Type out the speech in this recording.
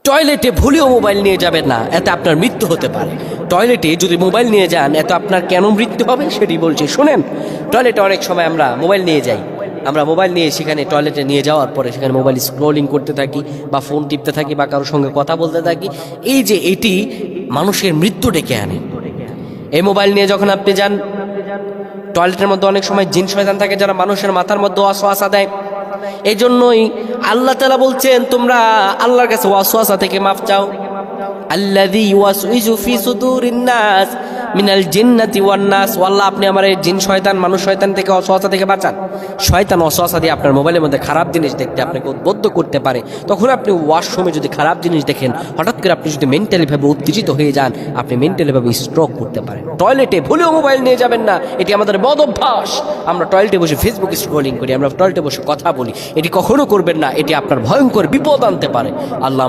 টয়লেটে ভুলেও মোবাইল নিয়ে যাবেন না, এতে আপনার মৃত্যু হতে পারে। টয়লেটে যদি মোবাইল নিয়ে যান, এত আপনার কেন মৃত্যু হবে সেটি বলছি, শুনেন। টয়লেটে অনেক সময় আমরা মোবাইল নিয়ে যাই, আমরা মোবাইল নিয়ে সেখানে টয়লেটে নিয়ে যাওয়ার পরে সেখানে মোবাইল স্ক্রলিং করতে থাকি বা ফোন টিপতে থাকি বা কারোর সঙ্গে কথা বলতে থাকি। এই যে এটি মানুষের মৃত্যু ডেকে আনে। এই মোবাইল নিয়ে যখন আপনি যান, টয়লেটের মধ্যে অনেক সময় জিন শয়তান থাকে যারা মানুষের মাথার মধ্যে ওয়াসওয়াসা দেয়। এই জন্যই আল্লাহ তাআলা বলছেন, তোমরা আল্লাহর কাছে ওয়াসওয়াসা থেকে মাফ চাও। আল্লাযী ইউওয়াসউইসু ফি সুদুরিন নাস মিনাল জিন্নাতি ওয়ান নাস। আল্লাহ, আপনি আমার এই জিন শয়তান মানুষ শয়তান থেকে ওয়াসওয়াসা থেকে বাঁচান। শয়তান ওয়াসওয়াসা দিয়ে আপনার মোবাইলের মধ্যে খারাপ জিনিস দেখতে আপনাকে উদ্বুদ্ধ করতে পারে। তখন আপনি ওয়াশরুমে যদি খারাপ জিনিস দেখেন, হঠাৎ করে আপনি যদি মেন্টালি ভাবে উত্তেজিত হয়ে যান, আপনি মেন্টালি ভাবে স্ট্রোক করতে পারেন। টয়লেটে ভুলেও মোবাইল নিয়ে যাবেন না, এটি আমাদের বদ অভ্যাস। আমরা টয়লেটে বসে ফেসবুক স্ক্রলিং করি, আমরা টয়লেটে বসে কথা বলি, এটি কখনো করবেন না। এটি আপনার ভয়ঙ্কর বিপদ আনতে পারে। আল্লাহ